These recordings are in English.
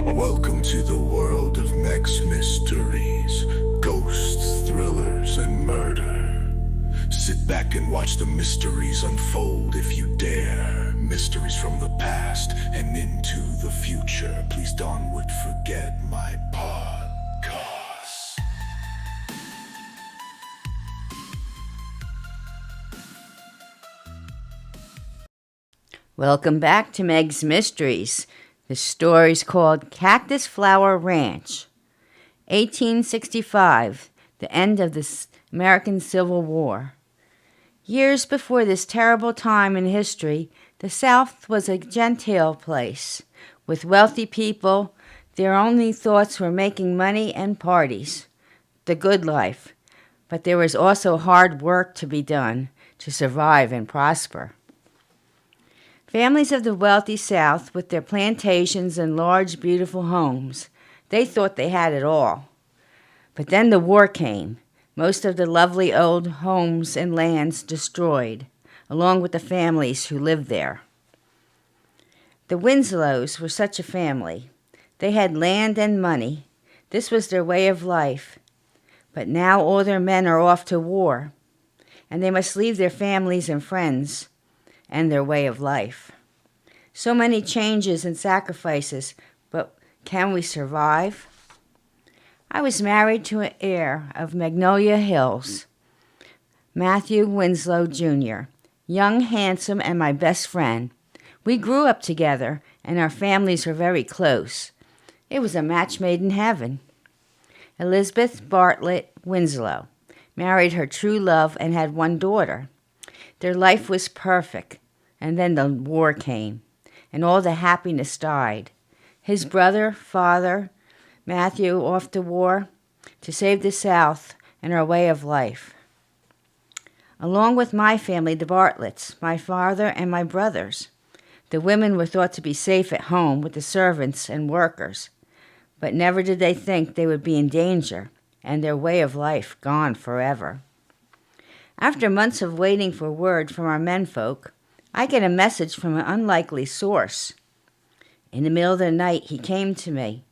Welcome to the world of MEGs mysteries, ghosts, thrillers, and murder. Sit back and watch the mysteries unfold if you dare. Mysteries from the past and into the future. Please don't forget my podcast. Welcome back to Meg's Mysteries. The story's called Cactus Flower Ranch. 1865, the end of the American Civil War. Years before this terrible time in history, the South was a genteel place. With wealthy people, their only thoughts were making money and parties. The good life. But there was also hard work to be done to survive and prosper. Families of the wealthy South, with their plantations and large, beautiful homes, they thought they had it all. But then the war came, most of the lovely old homes and lands destroyed, along with the families who lived there. The Winslows were such a family. They had land and money. This was their way of life. But now all their men are off to war, and they must leave their families and friends and their way of life. So many changes and sacrifices, but can we survive? I was married to an heir of Magnolia Hills, Matthew Winslow, Jr., young, handsome, and my best friend. We grew up together, and our families were very close. It was a match made in heaven. Elizabeth Bartlett Winslow married her true love and had one daughter. Their life was perfect, and then the war came, and all the happiness died. His brother, father, Matthew, off to war to save the South and our way of life. Along with my family, the Bartletts, my father and my brothers. The women were thought to be safe at home with the servants and workers, but never did they think they would be in danger and their way of life gone forever. After months of waiting for word from our menfolk, I get a message from an unlikely source. In the middle of the night, he came to me.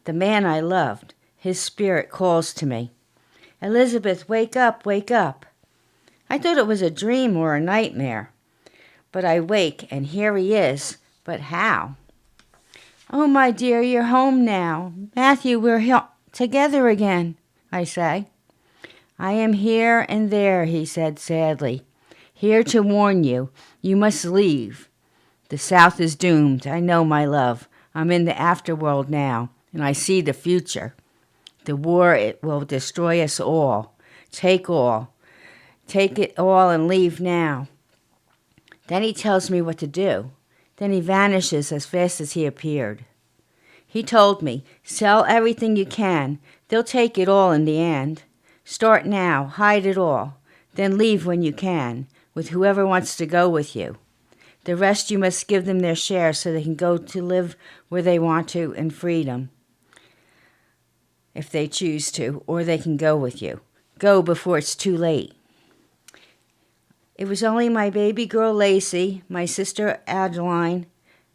The man I loved, his spirit calls to me. "Elizabeth, wake up, wake up." I thought it was a dream or a nightmare. But I wake, and here he is. But how? "Oh, my dear, you're home now. Matthew, we're together again," I say. "I am here and there," he said sadly. "Here to warn you. You must leave. The South is doomed. I know, my love. I'm in the afterworld now, and I see the future. The war, it will destroy us all. Take all. Take it all and leave now." Then he tells me what to do. Then he vanishes as fast as he appeared. He told me, "Sell everything you can. They'll take it all in the end. Start now. Hide it all. Then leave when you can, with whoever wants to go with you. The rest you must give them their share so they can go to live where they want to in freedom, if they choose to, or they can go with you. Go before it's too late." It was only my baby girl Lacey, my sister Adeline,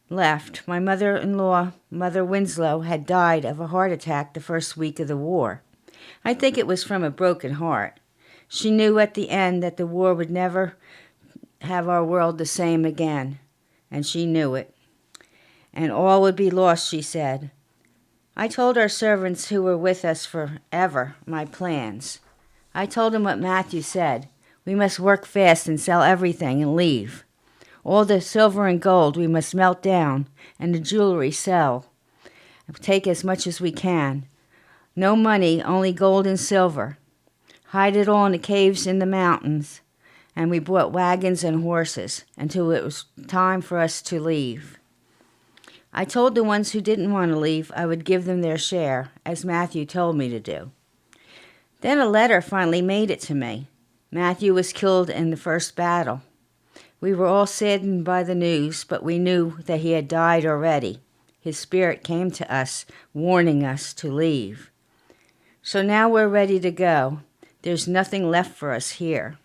left. My mother-in-law, Mother Winslow, had died of a heart attack the first week of the war. I think it was from a broken heart. She knew at the end that the war would never have our world the same again, and she knew it. And all would be lost, she said. I told our servants who were with us forever my plans. I told them what Matthew said. We must work fast and sell everything and leave. All the silver and gold we must melt down, and the jewelry sell. Take as much as we can. No money, only gold and silver. Hide it all in the caves in the mountains. And we bought wagons and horses until it was time for us to leave. I told the ones who didn't want to leave I would give them their share, as Matthew told me to do. Then a letter finally made it to me. Matthew was killed in the first battle. We were all saddened by the news, but we knew that he had died already. His spirit came to us, warning us to leave. So now we're ready to go. There's nothing left for us here.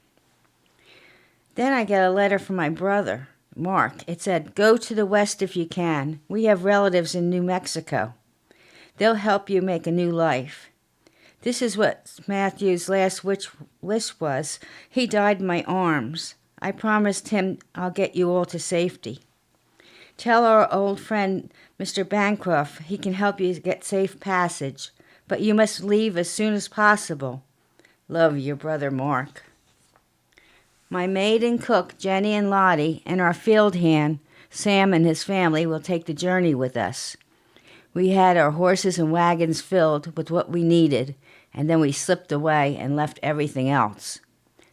Then I get a letter from my brother. Mark. It said, "Go to the west if you can. We have relatives in New Mexico. They'll help you make a new life." This is what Matthew's last wish was. He died in my arms. I promised him I'll get you all to safety. Tell our old friend, Mr. Bancroft, he can help you get safe passage, but you must leave as soon as possible. Love, your brother Mark. My maid and cook, Jenny and Lottie, and our field hand, Sam and his family, will take the journey with us. We had our horses and wagons filled with what we needed, and then we slipped away and left everything else.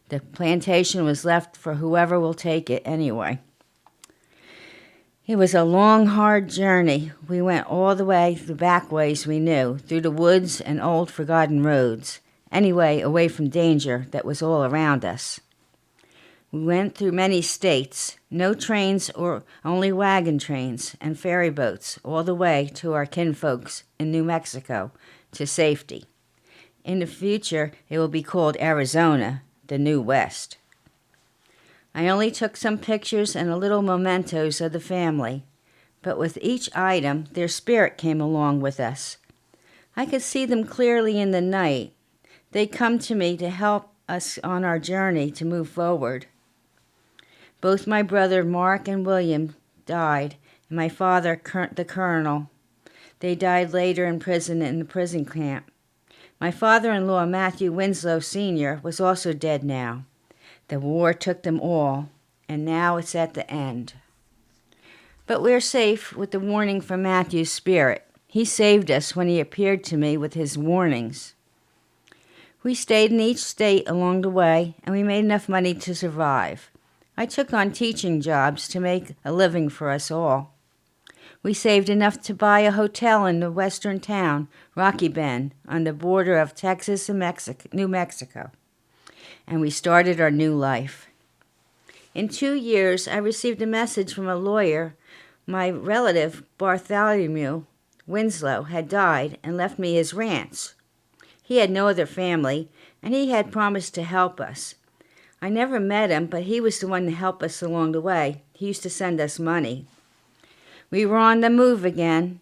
The plantation was left for whoever will take it anyway. It was a long, hard journey. We went all the way the back ways we knew, through the woods and old forgotten roads, anyway away from danger that was all around us. We went through many states, no trains or only wagon trains and ferry boats, all the way to our kinfolks in New Mexico to safety. In the future, it will be called Arizona, the New West. I only took some pictures and a little mementos of the family, but with each item, their spirit came along with us. I could see them clearly in the night. They come to me to help us on our journey to move forward. Both my brother Mark and William died, and my father, the colonel. They died later in prison in the prison camp. My father-in-law, Matthew Winslow Sr., was also dead now. The war took them all, and now it's at the end. But we're safe with the warning from Matthew's spirit. He saved us when he appeared to me with his warnings. We stayed in each state along the way, and we made enough money to survive. I took on teaching jobs to make a living for us all. We saved enough to buy a hotel in the western town, Rocky Bend, on the border of Texas and New Mexico. And we started our new life. In 2 years, I received a message from a lawyer. My relative, Bartholomew Winslow, had died and left me his ranch. He had no other family, and he had promised to help us. I never met him, but he was the one to help us along the way. He used to send us money. We were on the move again.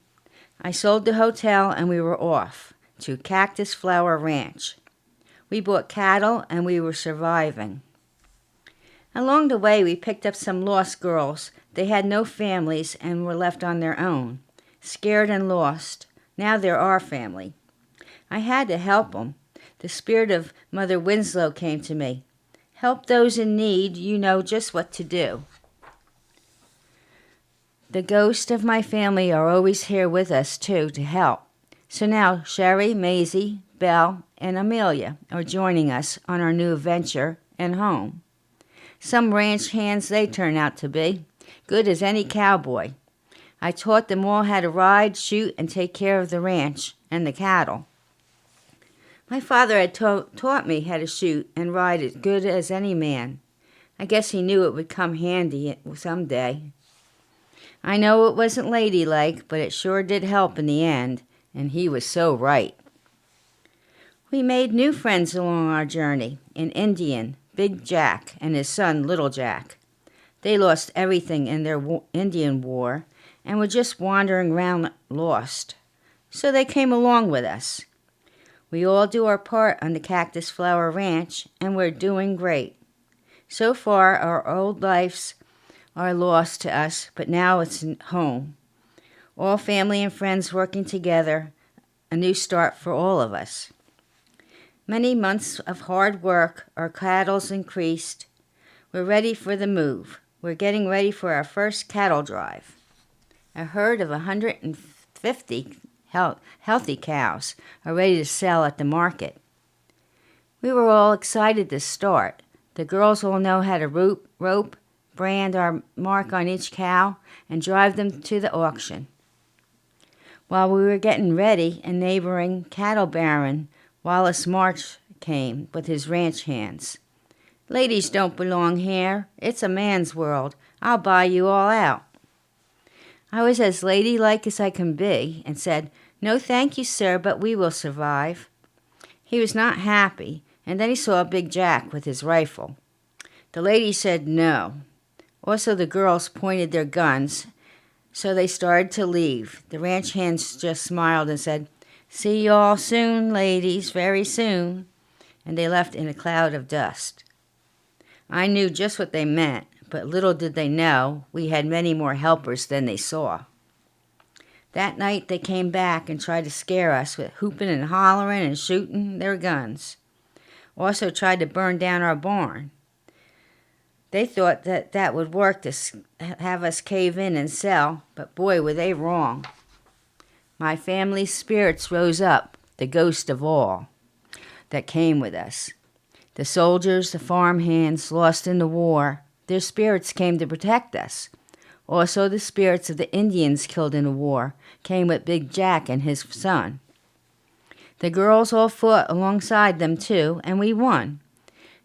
I sold the hotel, and we were off to Cactus Flower Ranch. We bought cattle, and we were surviving. Along the way, we picked up some lost girls. They had no families and were left on their own, scared and lost. Now they're our family. I had to help them. The spirit of Mother Winslow came to me. Help those in need, you know just what to do. The ghosts of my family are always here with us, too, to help. So now Sherry, Maisie, Belle, and Amelia are joining us on our new adventure and home. Some ranch hands they turn out to be, good as any cowboy. I taught them all how to ride, shoot, and take care of the ranch and the cattle. My father had taught me how to shoot and ride as good as any man. I guess he knew it would come handy someday. I know it wasn't ladylike, but it sure did help in the end, and he was so right. We made new friends along our journey, an Indian, Big Jack, and his son, Little Jack. They lost everything in their Indian war and were just wandering around lost, so they came along with us. We all do our part on the Cactus Flower Ranch, and we're doing great. So far, our old lives are lost to us, but now it's home. All family and friends working together, a new start for all of us. Many months of hard work, our cattle's increased. We're ready for the move. We're getting ready for our first cattle drive. A herd of 150 healthy cows are ready to sell at the market. We were all excited to start. The girls all know how to rope, brand our mark on each cow, and drive them to the auction. While we were getting ready, a neighboring cattle baron, Wallace March, came with his ranch hands. "Ladies don't belong here. It's a man's world. I'll buy you all out." I was as ladylike as I can be and said, "No, thank you, sir, but we will survive." He was not happy, and then he saw Big Jack with his rifle. The lady said no. Also, the girls pointed their guns, so they started to leave. The ranch hands just smiled and said, "See you all soon, ladies, very soon." And they left in a cloud of dust. I knew just what they meant, but little did they know we had many more helpers than they saw. That night they came back and tried to scare us with whooping and hollering and shooting their guns. Also tried to burn down our barn. They thought that would work to have us cave in and sell, but boy, were they wrong. My family's spirits rose up, the ghost of all that came with us. The soldiers, the farm hands lost in the war, their spirits came to protect us. Also, the spirits of the Indians killed in the war came with Big Jack and his son. The girls all fought alongside them too, and we won.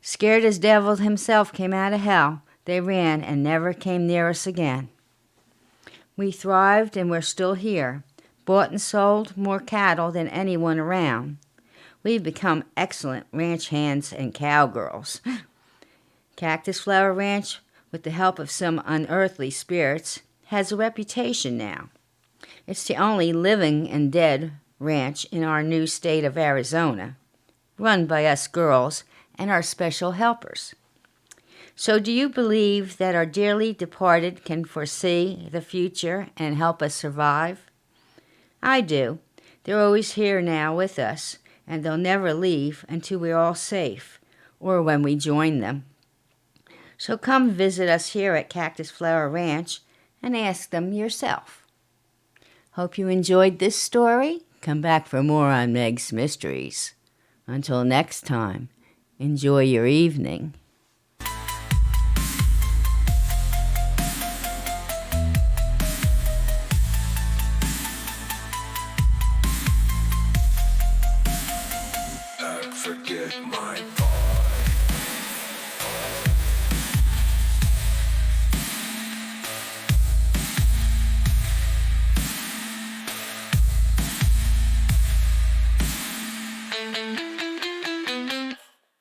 Scared as devil himself came out of hell, they ran and never came near us again. We thrived and we're still here, bought and sold more cattle than anyone around. We've become excellent ranch hands and cowgirls. Cactus Flower Ranch, with the help of some unearthly spirits, has a reputation now. It's the only living and dead ranch in our new state of Arizona, run by us girls and our special helpers. So do you believe that our dearly departed can foresee the future and help us survive? I do. They're always here now with us, and they'll never leave until we're all safe, or when we join them. So come visit us here at Cactus Flower Ranch and ask them yourself. Hope you enjoyed this story. Come back for more on Meg's Mysteries. Until next time, enjoy your evening. Forget my fault.